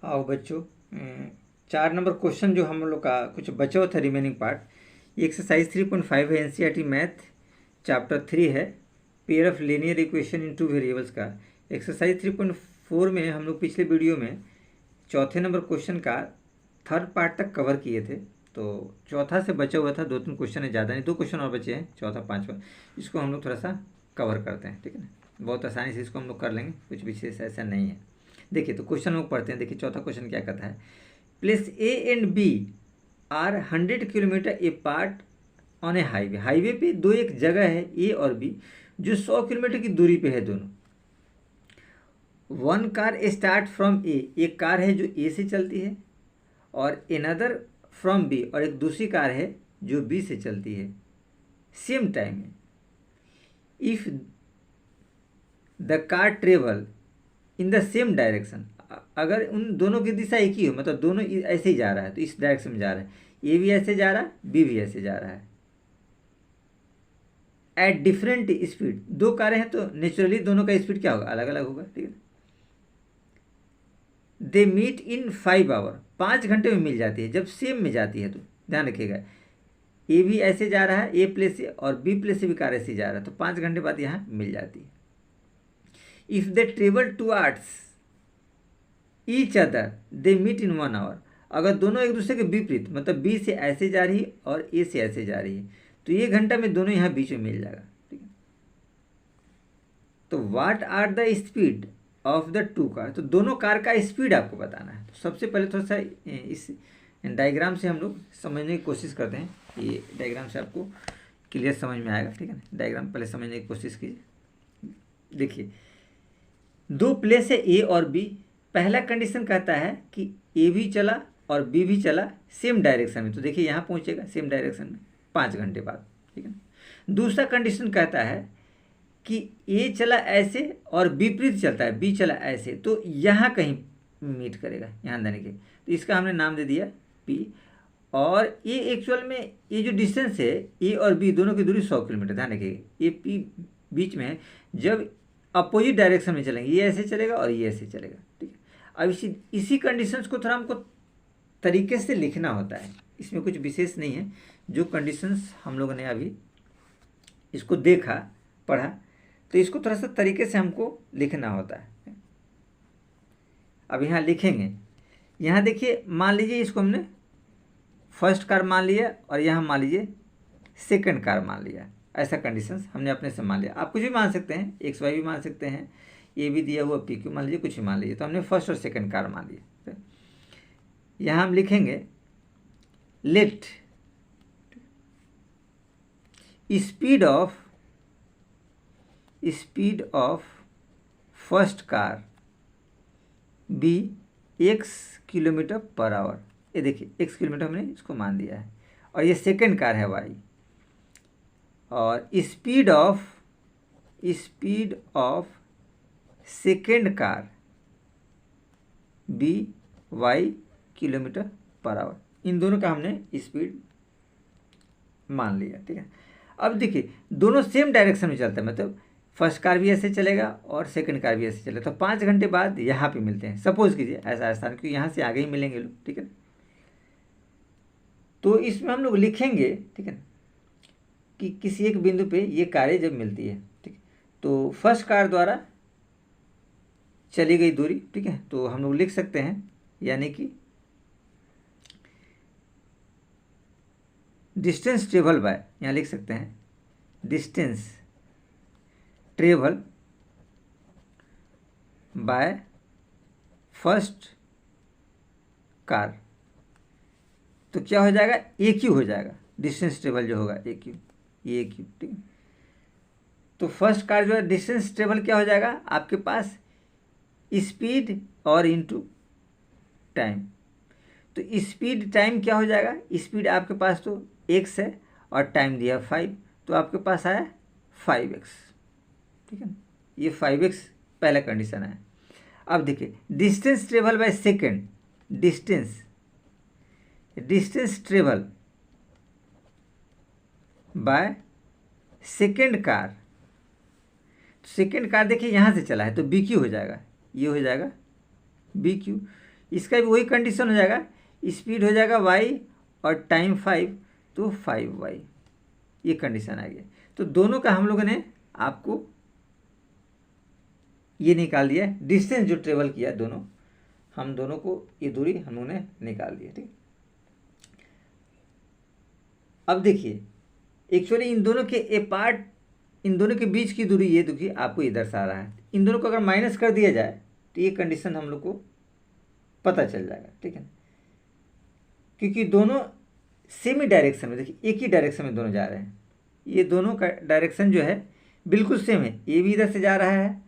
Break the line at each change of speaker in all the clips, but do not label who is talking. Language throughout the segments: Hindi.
आओ बच्चों, 4 नंबर क्वेश्चन जो हम लोग का कुछ बचा हुआ था रिमेनिंग पार्ट, ये एक्सरसाइज 3.5 है, एनसीईआरटी मैथ चैप्टर 3 है, pair of linear equation in two variables का। एक्सरसाइज 3.4 में हम लोग पिछले वीडियो में चौथे नंबर क्वेश्चन का थर्ड पार्ट तक कवर किए थे। तो चौथा से बचा हुआ था, 2-3 क्वेश्चन है, ज़्यादा नहीं, 2 क्वेश्चन और बचे हैं, चौथा पाँचवा। इसको हम लोग थोड़ा सा कवर करते हैं, ठीक है ना। बहुत आसानी से इसको हम लोग कर लेंगे, कुछ विशेष ऐसा नहीं है। देखिए तो क्वेश्चन लोग पढ़ते हैं। देखिए चौथा क्वेश्चन क्या कहता है, place A and B are 100 kilometre apart on a highway. Highway पे दो एक जगह है ए और बी जो 100 किलोमीटर की दूरी पे है दोनों। वन कार स्टार्ट फ्रॉम ए, एक कार है जो ए से चलती है, और एनदर फ्रॉम बी, और एक दूसरी कार है जो बी से चलती है सेम टाइम में। If the car travel in the same direction, अगर उन दोनों की दिशा एक ही हो, मतलब दोनों ऐसे ही जा रहा है, तो इस डायरेक्शन में जा रहा है, ए भी ऐसे जा रहा है, बी भी ऐसे जा रहा है, एट डिफरेंट स्पीड। दो कारें हैं तो नेचुरली दोनों का स्पीड क्या होगा, अलग अलग होगा, ठीक है। दे मीट इन 5 आवर, 5 घंटे में मिल जाती है जब सेम में जाती है। तो ध्यान रखिएगा, ए भी ऐसे जा रहा है ए प्लेस से, और बी प्लेस से भी कार ऐसे जा रहा है, तो 5 घंटे बाद यहाँ मिल जाती है। If they travel towards each other they meet in 1 hour, अगर दोनों एक दूसरे के विपरीत, मतलब बी से ऐसे जा रही है और ए से ऐसे जा रही है, तो 1 घंटा में दोनों यहाँ बीच में मिल जाएगा, ठीक है। तो what are the speed of the two car, तो दोनों कार का स्पीड आपको बताना है। तो सबसे पहले थोड़ा सा इस डायग्राम से हम लोग समझने की कोशिश करते हैं। ये डायग्राम से आपको क्लियर समझ में आएगा, ठीक है ना। डायग्राम पहले समझने की कोशिश कीजिए। देखिए दो प्लेस है ए और बी। पहला कंडीशन कहता है कि ए भी चला और बी भी चला सेम डायरेक्शन में, तो देखिए यहाँ पहुँचेगा सेम डायरेक्शन में 5 घंटे बाद, ठीक है ना। दूसरा कंडीशन कहता है कि ए चला ऐसे और विपरीत चलता है, बी चला ऐसे, तो यहाँ कहीं मीट करेगा, यहाँ देने के, तो इसका हमने नाम दे दिया पी। और ये एक्चुअल में ये जो डिस्टेंस है ए और बी दोनों की दूरी 100 किलोमीटर, ध्यान रखिएगा। ये पी बीच में है, जब अपोजिट डायरेक्शन में चलेंगे, ये ऐसे चलेगा और ये ऐसे चलेगा, ठीक है। अब इसी कंडीशंस को थोड़ा हमको तरीके से लिखना होता है, इसमें कुछ विशेष नहीं है। जो कंडीशंस हम लोगों ने अभी इसको देखा पढ़ा, तो इसको थोड़ा सा तरीके से हमको लिखना होता है। अब यहाँ लिखेंगे, यहाँ देखिए मान लीजिए इसको हमने फर्स्ट कार मान लिया और यहाँ मान लीजिए सेकंड कार मान लिया, ऐसा कंडीशंस हमने अपने से मान लिया। आप कुछ भी मान सकते हैं, एक्स वाई भी मान सकते हैं, ये भी दिया हुआ पी क्यू मान लीजिए, कुछ भी मान लीजिए। तो हमने फर्स्ट और सेकंड कार मान लिया। यहाँ हम लिखेंगे let speed of first car be x kilometre per hour. ये देखिए x किलोमीटर हमने इसको मान दिया है, और ये सेकंड कार है y, और speed of second car be y kilometre per hour. इन दोनों का हमने स्पीड मान लिया, ठीक है। अब देखिए दोनों सेम डायरेक्शन में चलता है, मतलब फर्स्ट कार भी ऐसे चलेगा और सेकंड कार भी ऐसे चलेगा, तो 5 घंटे बाद यहाँ पे मिलते हैं। सपोज कीजिए ऐसा स्थान, क्योंकि यहाँ से आगे ही मिलेंगे लोग, ठीक है। तो इसमें हम लोग लिखेंगे, ठीक है, कि किसी एक बिंदु पे ये कारें जब मिलती है, ठीक, तो फर्स्ट कार द्वारा चली गई दूरी, ठीक है, तो हम लोग लिख सकते हैं, यानी कि डिस्टेंस ट्रेवल बाय, यहाँ लिख सकते हैं distance travel by first car, तो क्या हो जाएगा, ए क्यू हो जाएगा। डिस्टेंस ट्रेवल जो होगा ए क्यू, ये ए क्यू, ठीक है। तो फर्स्ट कार जो है डिस्टेंस ट्रेवल क्या हो जाएगा आपके पास, स्पीड और इनटू टाइम। तो स्पीड टाइम क्या हो जाएगा, स्पीड आपके पास तो x है और टाइम दिया 5, तो आपके पास आया 5x, ठीक है। ये 5x पहला कंडीशन है। अब देखिए distance travel by second, distance travel by second car, second car देखिए यहाँ से चला है तो बी क्यू हो जाएगा, ये हो जाएगा बी क्यू। इसका भी वही कंडीशन हो जाएगा, स्पीड हो जाएगा y और टाइम 5, तो 5y, ये कंडीशन आ गया। तो दोनों का हम लोगों ने आपको ये निकाल दिया, डिस्टेंस जो ट्रेवल किया दोनों, हम दोनों को ये दूरी हम लोगों ने निकाल दिया। ठीक, अब देखिए एक्चुअली इन दोनों के अपार्ट, इन दोनों के बीच की दूरी ये देखिए आपको ये दर्शा रहा है। इन दोनों को अगर माइनस कर दिया जाए तो ये कंडीशन हम लोग को पता चल जाएगा। ठीक है, क्योंकि दोनों सेम ही डायरेक्शन में, देखिए एक ही डायरेक्शन में दोनों जा रहे हैं। ये दोनों का डायरेक्शन जो है बिल्कुल सेम है, ए भी इधर से जा रहा है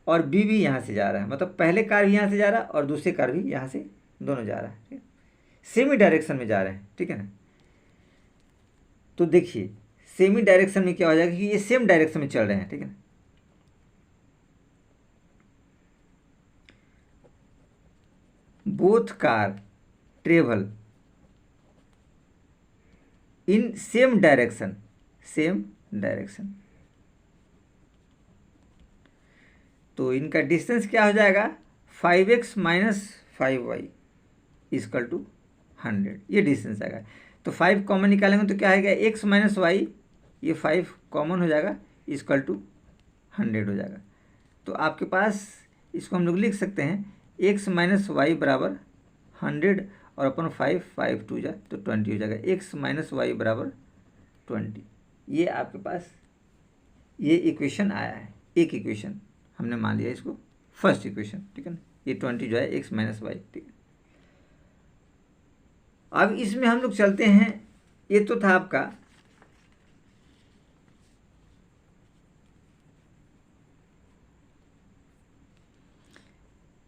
और बी भी यहाँ से जा रहा है, मतलब पहले कार भी यहाँ से जा रहा है और दूसरे कार भी यहाँ से, दोनों जा रहा है। ठीक है, सेम ही डायरेक्शन में जा रहे हैं। ठीक है ना, तो देखिए सेम ही डायरेक्शन में क्या हो जाएगा कि ये सेम डायरेक्शन में चल रहे हैं। ठीक है ना, both car travel in same direction, same direction, तो इनका डिस्टेंस क्या हो जाएगा 5x minus 5y is equal to 100, ये डिस्टेंस आएगा। तो 5 कॉमन निकालेंगे तो क्या आएगा x माइनस वाई, ये 5 कॉमन हो जाएगा इजकल टू 100 हो जाएगा। तो आपके पास इसको हम लोग लिख सकते हैं x माइनस वाई बराबर 100 और अपन 5 2 जा तो 20 हो जाएगा, x माइनस वाई बराबर 20। ये आपके पास ये इक्वेशन आया है, एक इक्वेशन हमने मान लिया इसको फर्स्ट इक्वेशन। ठीक है ना, ये 20 जो है x माइनस वाई। ठीक है, अब इसमें हम लोग चलते हैं, ये तो था आपका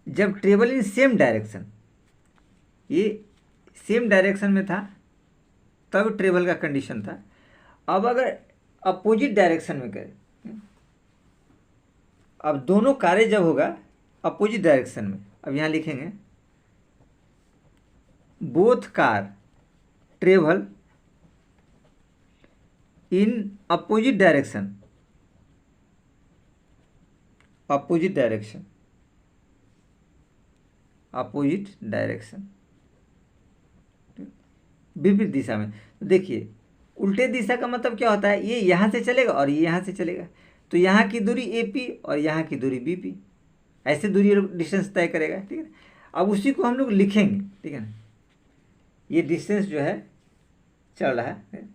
जब ट्रेवल इन सेम डायरेक्शन, ये सेम डायरेक्शन में था तब ट्रेवल का कंडीशन था। अब अगर अपोजिट डायरेक्शन में करें, अब दोनों कारें जब होगा अपोजिट डायरेक्शन में, अब यहाँ लिखेंगे both car travel in opposite direction, opposite direction, opposite direction, विपरीत दिशा में। तो देखिए उल्टे दिशा का मतलब क्या होता है, ये यहाँ से चलेगा और ये यहाँ से चलेगा, तो यहाँ की दूरी AP और यहाँ की दूरी BP, ऐसे दूरी डिस्टेंस तय करेगा। ठीक है, अब उसी को हम लोग लिखेंगे। ठीक है ना, ये डिस्टेंस जो है चल रहा है,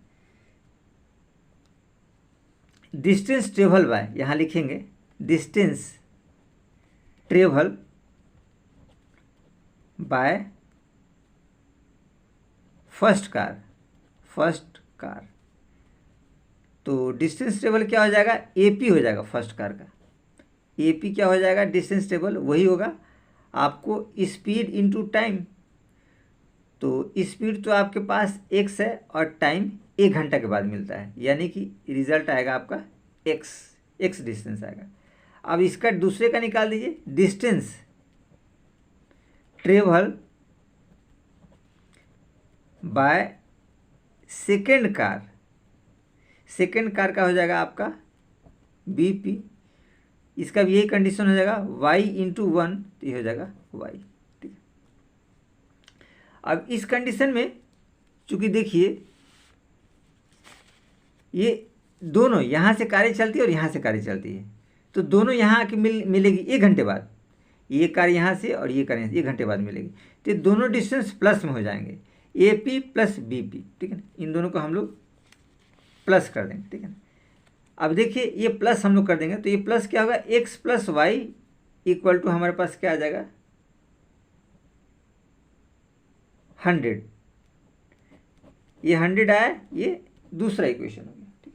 डिस्टेंस ट्रेवल बाय, यहाँ लिखेंगे distance travel by first car, first car. तो डिस्टेंस ट्रेवल क्या हो जाएगा AP हो जाएगा फर्स्ट कार का, AP क्या हो जाएगा डिस्टेंस ट्रेवल, वही होगा आपको स्पीड इनटू टाइम। तो स्पीड तो आपके पास x है और टाइम 1 घंटा के बाद मिलता है, यानी कि रिजल्ट आएगा आपका x डिस्टेंस आएगा। अब इसका दूसरे का निकाल दीजिए, distance travel by second car, second car का हो जाएगा आपका BP, इसका भी यही कंडीशन हो जाएगा y इंटू 1, तो ये हो जाएगा y। ठीक है, अब इस कंडीशन में चूंकि देखिए ये दोनों यहाँ से कारें चलती है और यहाँ से कारें चलती है, तो दोनों यहाँ आके मिलेगी 1 घंटे बाद, ये कार यहाँ से और ये कार यहाँ से 1 घंटे बाद मिलेगी, तो ये दोनों डिस्टेंस प्लस में हो जाएंगे, AP प्लस BP। ठीक है ना, इन दोनों को हम लोग प्लस कर देंगे। ठीक है ना, अब देखिए ये प्लस हम लोग कर देंगे तो ये प्लस क्या होगा x plus y equal to हमारे पास क्या आ जाएगा 100, ये 100 आया, ये दूसरा इक्वेशन हो गया। ठीक,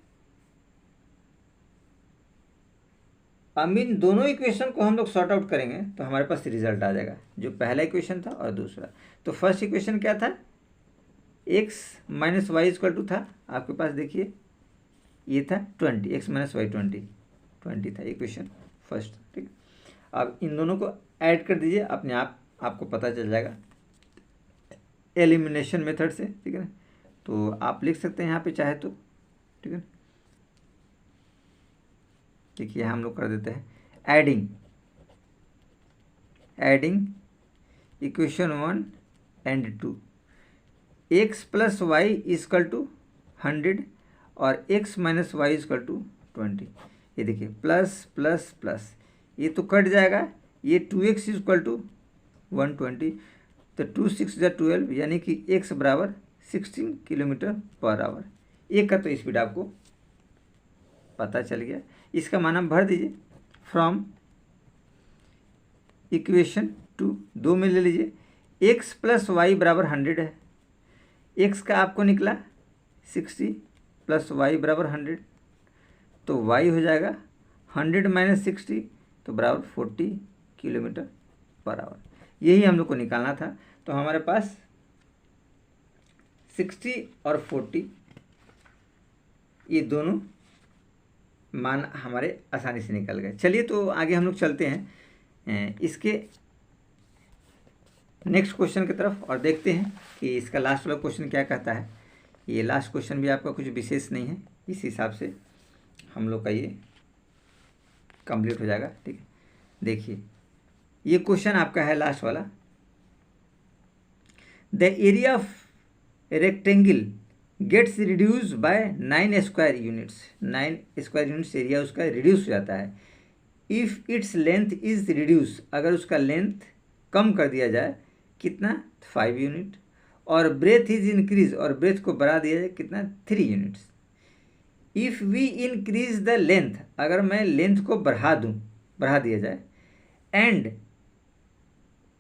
अब इन दोनों इक्वेशन को हम लोग सॉर्ट आउट करेंगे तो हमारे पास रिजल्ट आ जाएगा, जो पहला इक्वेशन था और दूसरा। तो फर्स्ट इक्वेशन क्या था x minus y equal to था आपके पास, देखिए ये था 20, x माइनस वाई 20 था इक्वेशन फर्स्ट। ठीक, अब इन दोनों को ऐड कर दीजिए, अपने आप आपको पता चल जाएगा एलिमिनेशन मेथड से। ठीक है ना, तो आप लिख सकते हैं यहाँ पे चाहे तो। ठीक है, देखिए हम लोग कर देते हैं adding equation 1 and 2, x plus y equal to 100 और x minus y equal to 20। ये देखिए प्लस प्लस प्लस, ये तो कट जाएगा, ये 2x इजकल टू 120, तो 2 6 जा 12, यानी कि x बराबर 16 किलोमीटर पर आवर। एक का तो स्पीड आपको पता चल गया। इसका मान आप भर दीजिए फ्रॉम इक्वेशन 2, 2 में ले लीजिए। x प्लस वाई बराबर 100 है, x का आपको निकला 60 प्लस वाई बराबर 100, तो y हो जाएगा 100 माइनस 60, तो बराबर 40 किलोमीटर पर आवर। यही हम लोग को निकालना था। तो हमारे पास 60 और 40 ये दोनों मान हमारे आसानी से निकल गए। चलिए तो आगे हम लोग चलते हैं इसके नेक्स्ट क्वेश्चन की तरफ और देखते हैं कि इसका लास्ट वाला क्वेश्चन क्या कहता है। ये लास्ट क्वेश्चन भी आपका कुछ विशेष नहीं है, इस हिसाब से हम लोग का ये कंप्लीट हो जाएगा। ठीक है, देखिए ये क्वेश्चन आपका है लास्ट वाला। The area of rectangle gets reduce by 9 square units, 9 square units area उसका रिड्यूस हो जाता है। If its length is reduce, अगर उसका लेंथ कम कर दिया जाए कितना 5 यूनिट, और ब्रेथ इज इंक्रीज, और ब्रेथ को बढ़ा दिया जाए कितना 3 units. If we increase the length, अगर मैं लेंथ को बढ़ा दिया जाए, and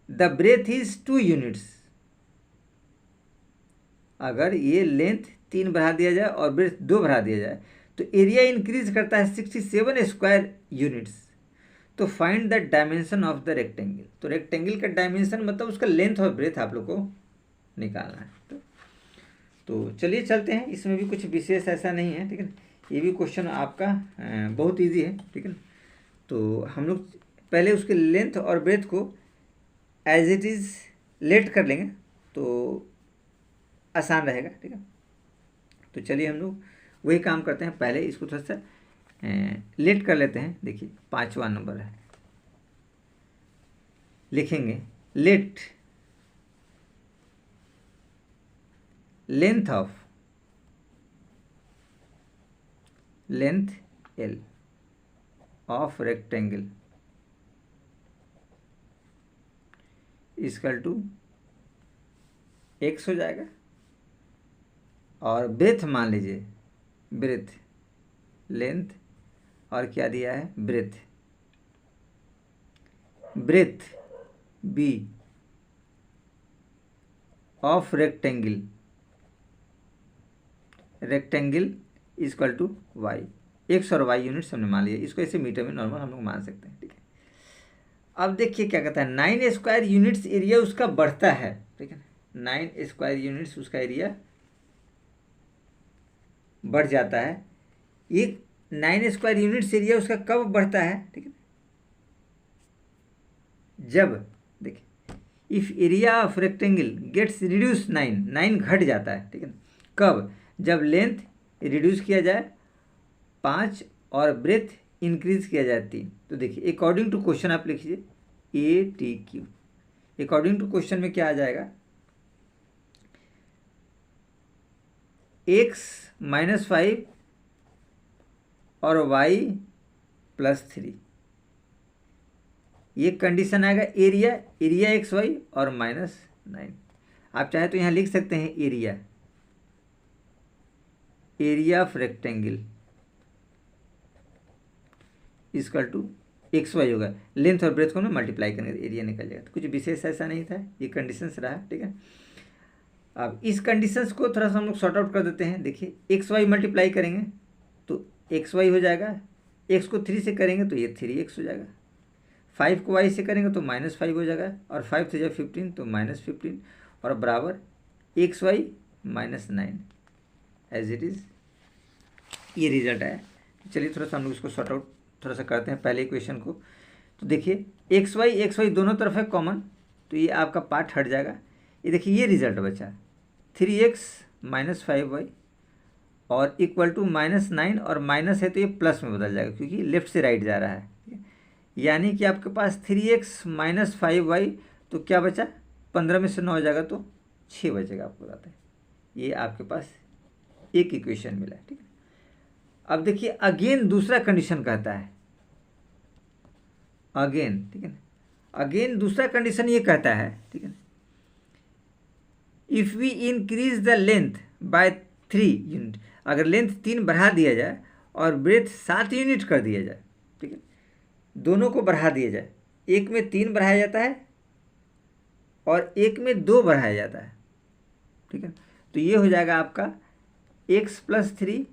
the breadth is 2 units, अगर ये लेंथ 3 बढ़ा दिया जाए और ब्रेथ 2 बढ़ा दिया जाए, तो एरिया इंक्रीज करता है 67 स्क्वायर यूनिट्स। तो find the dimension of the rectangle, तो रेक्टेंगल का डायमेंशन मतलब उसका लेंथ और ब्रेथ आप लोग को निकालना है। तो चलिए चलते हैं, इसमें भी कुछ विशेष ऐसा नहीं है। ठीक है, ये भी क्वेश्चन आपका बहुत ईजी है। ठीक है, तो हम लोग पहले उसके लेंथ और ब्रेथ को एज इट इज़ लेट कर लेंगे तो आसान रहेगा। ठीक है, तो चलिए हम लोग वही काम करते हैं, पहले इसको थोड़ा सा लेट कर लेते हैं। देखिए 5वां नंबर है, लिखेंगे let length L of rectangle equal to x हो जाएगा, और ब्रेथ मान लीजिए, ब्रेथ लेंथ और क्या दिया है breadth b of rectangle equal to y, x और y यूनिट्स हमने मान लिया। इसको ऐसे मीटर में नॉर्मल हम लोग मान सकते हैं। ठीक है, अब देखिए क्या कहता है, 9 स्क्वायर यूनिट्स एरिया उसका बढ़ता है। ठीक है, 9 स्क्वायर यूनिट्स उसका एरिया बढ़ जाता है। ये 9 स्क्वायर यूनिट्स एरिया उसका कब बढ़ता है? ठीक है, जब देखिए if area of rectangle gets reduce 9 घट जाता है। ठीक है, कब? जब लेंथ रिड्यूस किया जाए 5 और ब्रेथ इंक्रीज किया जाए 3। तो देखिए अकॉर्डिंग टू क्वेश्चन आप लिखिए ATQ। अकॉर्डिंग टू क्वेश्चन में क्या आ जाएगा, x माइनस 5 और y प्लस 3, ये कंडीशन आएगा एरिया XY और माइनस 9। आप चाहे तो यहाँ लिख सकते हैं area of rectangle equal to XY होगा, लेंथ और ब्रेथ को ना मल्टीप्लाई करेंगे एरिया निकल जाएगा। तो कुछ विशेष ऐसा नहीं था, ये कंडीशंस रहा। ठीक है, अब इस कंडीशंस को थोड़ा सा हम लोग सॉर्ट आउट कर देते हैं। देखिए XY मल्टीप्लाई करेंगे तो XY हो जाएगा, x को 3 से करेंगे तो ये 3x हो जाएगा, 5 को y से करेंगे तो -5 हो जाएगा, और 5 से जब 15 तो -15, और बराबर XY minus 9 as it is, ये रिजल्ट आया। चलिए थोड़ा सा हम लोग इसको सॉर्ट आउट थोड़ा सा करते हैं पहले इक्वेशन को। तो देखिए XY दोनों तरफ है कॉमन, तो ये आपका पार्ट हट जाएगा। ये देखिए ये रिजल्ट बचा 3x माइनस 5y और इक्वल टू -9, और माइनस है तो ये प्लस में बदल जाएगा क्योंकि लेफ्ट से राइट जा रहा है। यानी कि आपके पास 3x माइनस 5y, तो क्या बचा 15 में से 9 हो जाएगा तो 6 बचेगा, आपको बताते हैं। ये आपके पास एक इक्वेशन मिला है, ठीक है। अब देखिए अगेन दूसरा कंडीशन कहता है, अगेन, ठीक है ना, अगेन दूसरा कंडीशन ये कहता है, ठीक है ना, if we increase the length by 3 unit, अगर लेंथ 3 बढ़ा दिया जाए और ब्रेथ 7 यूनिट कर दिया जाए, ठीक है, दोनों को बढ़ा दिया जाए, एक में 3 बढ़ाया जाता है और एक में 2 बढ़ाया जाता है, ठीक है। तो ये हो जाएगा आपका x+3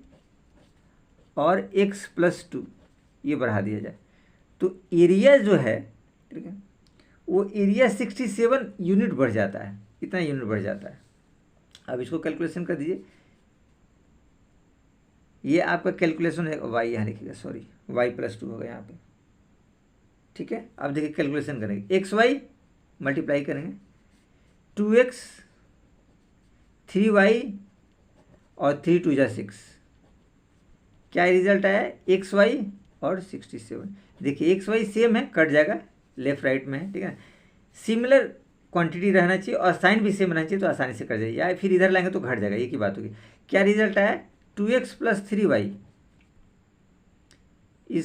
और x+2, ये बढ़ा दिया जाए तो एरिया जो है, ठीक है, वो एरिया 67 यूनिट बढ़ जाता है, इतना यूनिट बढ़ जाता है। अब इसको कैलकुलेशन कर दीजिए, ये आपका कैलकुलेशन है, y यहाँ लिखिएगा, सॉरी y+2 होगा यहाँ पे, ठीक है। अब देखिए कैलकुलेशन करेंगे, xy मल्टीप्लाई करेंगे 2x 3y और 3 2 जा 6, क्या रिजल्ट आया, xy और 67। देखिए xy सेम है, कट जाएगा, लेफ्ट राइट में है, ठीक है। सिमिलर क्वांटिटी रहना चाहिए और साइन भी सेम रहना चाहिए तो आसानी से कट जाएगी, या फिर इधर लाएंगे तो घट जाएगा, एक ही बात होगी। क्या रिजल्ट आया, 2x + 3y =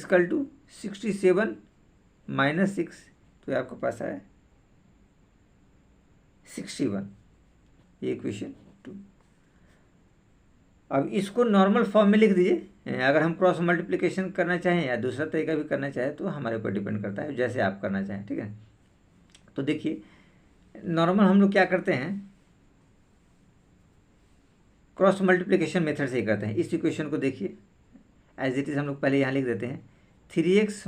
67 - 6, तो आपके पास आया 61, ये इक्वेशन 2। अब इसको नॉर्मल फॉर्म में लिख दीजिए, अगर हम क्रॉस मल्टीप्लिकेशन करना चाहें या दूसरा तरीका भी करना चाहें तो हमारे ऊपर डिपेंड करता है, जैसे आप करना चाहें, ठीक है। तो देखिए नॉर्मल हम लोग क्या करते हैं, क्रॉस मल्टीप्लिकेशन मेथड से ही करते हैं। इस इक्वेशन को देखिए एज इट इज़ हम लोग पहले यहाँ लिख देते हैं, 3x -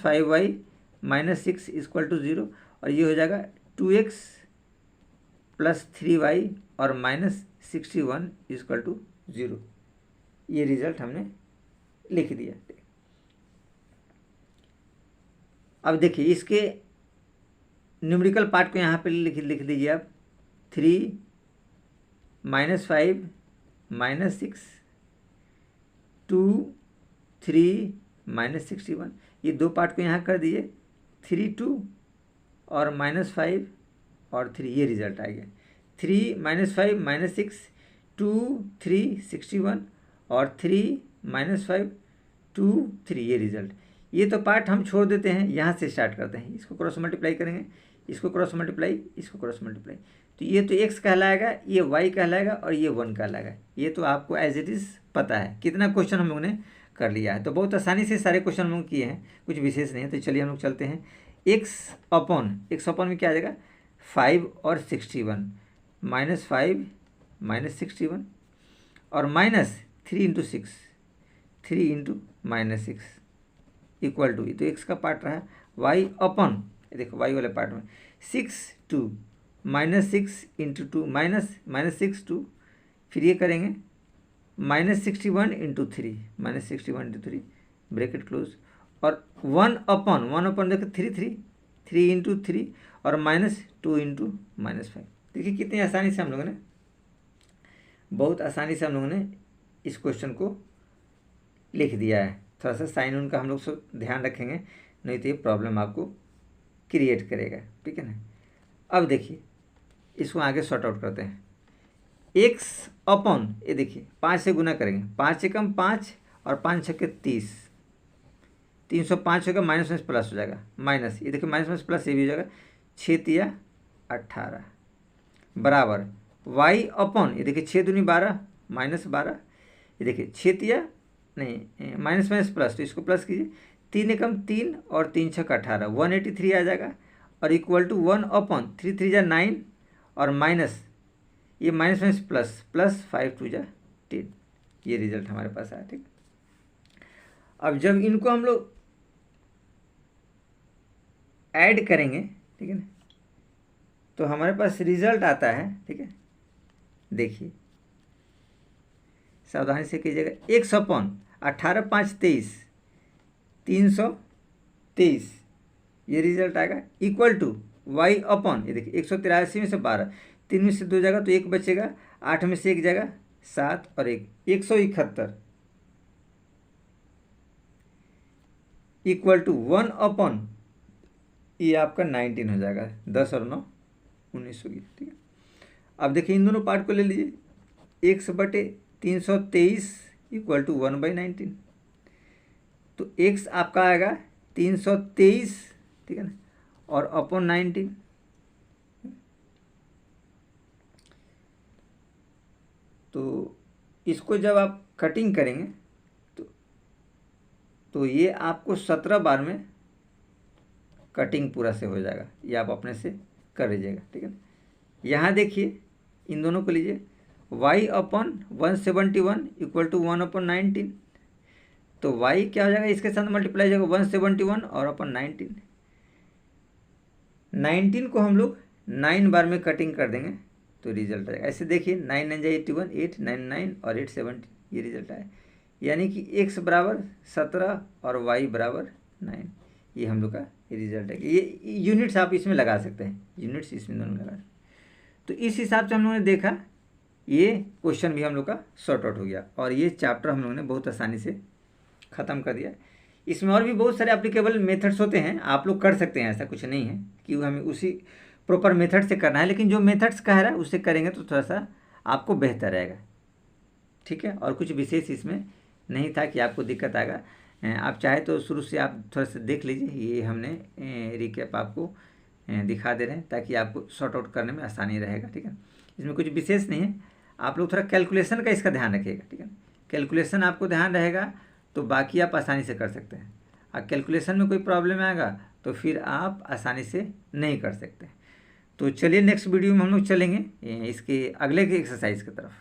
5y - 6 = 0, और ये हो जाएगा 2x + 3y और -61 = 0। ये रिजल्ट हमने लिख दिया। अब देखिए इसके न्यूमेरिकल पार्ट को यहाँ पे लिख दीजिए आप, 3 - 5 - 6 2 3 - 61, ये दो पार्ट को यहाँ कर दीजिए, 3 2 और -5 और 3, ये रिजल्ट आ गया। 3 - 5 - 6 2 3 61 और 3 - 5 2 3, ये रिजल्ट। ये तो पार्ट हम छोड़ देते हैं, यहाँ से स्टार्ट करते हैं, इसको क्रॉस मल्टीप्लाई करेंगे, इसको क्रॉस मल्टीप्लाई, इसको क्रॉस मल्टीप्लाई, तो ये तो x कहलाएगा, ये y कहलाएगा और ये 1 कहलाएगा। ये तो आपको एज इट इज़ पता है, कितना क्वेश्चन हम लोगों ने कर लिया है, तो बहुत आसानी से सारे क्वेश्चन हम लोग किए हैं, कुछ विशेष नहीं है। तो चलिए हम लोग चलते हैं, x/, में क्या आ जाएगा, 5 और 61, -5 - 61 और -3 × 6, 3 × -6 = तो x का पार्ट रहा, y/, देखो y वाले पार्ट में 6 2 -6 × 2 -6 2, फिर ये करेंगे -61 × 3, -61 × 3 ब्रैकेट क्लोज, और 1/, देखो 3 × 3 और -2 × -5। देखिए कितनी आसानी से हम लोगों ने, बहुत आसानी से हम लोगों ने इस क्वेश्चन को लिख दिया है। थोड़ा सा साइन उनका हम लोग सब ध्यान रखेंगे, नहीं तो ये प्रॉब्लम आपको क्रिएट करेगा, ठीक है ना। अब देखिए इसको आगे सॉर्ट आउट करते हैं, x/, ये देखिए 5 से गुना करेंगे, 5 से कम 5 और 5 छक्के 30, 305 होगा, माइनस में प्लस हो जाएगा, माइनस, ये देखिए माइनस में प्लस, ये भी हो जाएगा, 6 तिया 18 बराबर y/, ये देखिए 6 दूनी 12 -12, ये देखिए 6 तिया नहीं, माइनस माइनस प्लस, तो इसको प्लस कीजिए, 3 एकम 3 और 3 छक्का 18, 183 आ जाएगा, और इक्वल टू 1/, 3 3 जा 9 और माइनस, ये माइनस माइनस प्लस, प्लस 5 2 जा 10, ये रिजल्ट हमारे पास आया, ठीक। अब जब इनको हम लोग ऐड करेंगे, ठीक है ना, तो हमारे पास रिजल्ट आता है, ठीक है। देखिए सावधानी से कीजिएगा, 1/, 18 5 23, 323, ये रिजल्ट आएगा, इक्वल टू y/, ये देखिए 183 में से 12, 3 में से 2 जाएगा तो 1 बचेगा, 8 में से 1 जाएगा 7 और 1, 171 इक्वल टू 1/, ये आपका 19 हो जाएगा, 10 और 9 1920, ठीक है। अब देखिए इन दोनों पार्ट को ले लीजिए, x/323 इक्वल टू 1/19। तो x आपका आएगा 323, ठीक है ना, और अपॉन 19। तो इसको जब आप कटिंग करेंगे तो ये आपको 17 बार में कटिंग पूरा से हो जाएगा। ये आप अपने से कर लीजिएगा, ठीक है ना। यहाँ देखिए इन दोनों को लीजिए, y/171 इक्वल टू 1/19। तो y क्या हो जाएगा, इसके साथ मल्टीप्लाई हो जाएगा 171 और अपन 19 को हम लोग 9 बार में कटिंग कर देंगे तो रिजल्ट आएगा। ऐसे देखिए 9 9 81, 8 9 9 और 8 17, ये रिजल्ट आया। यानी कि x बराबर 17 और y बराबर 9, ये हम लोग का रिजल्ट है। ये यूनिट्स आप इसमें लगा सकते हैं, यूनिट्स इसमें दोनों लगा। तो इस हिसाब से हम लोगों ने देखा, ये क्वेश्चन भी हम लोग का सॉर्ट आउट हो गया और ये चैप्टर हम लोगों ने बहुत आसानी से ख़त्म कर दिया। इसमें और भी बहुत सारे एप्लीकेबल मेथड्स होते हैं, आप लोग कर सकते हैं, ऐसा कुछ नहीं है कि हमें उसी प्रॉपर मेथड से करना है, लेकिन जो मेथड्स कह रहा है उससे करेंगे तो थोड़ा सा आपको बेहतर रहेगा, ठीक है। और कुछ विशेष इसमें नहीं था कि आपको दिक्कत आएगा। आप चाहे तो शुरू से आप थोड़ा सा देख लीजिए, ये हमने रिकैप आपको दिखा दे रहे हैं ताकि आपको सॉर्ट आउट करने में आसानी रहेगा, ठीक है। इसमें कुछ विशेष नहीं है, आप लोग थोड़ा कैलकुलेशन का इसका ध्यान रखिएगा, ठीक है। कैलकुलेशन आपको ध्यान रहेगा तो बाकी आप आसानी से कर सकते हैं। और कैलकुलेशन में कोई प्रॉब्लम आएगा तो फिर आप आसानी से नहीं कर सकते। तो चलिए नेक्स्ट वीडियो में हम लोग चलेंगे इसके अगले के एक्सरसाइज की तरफ।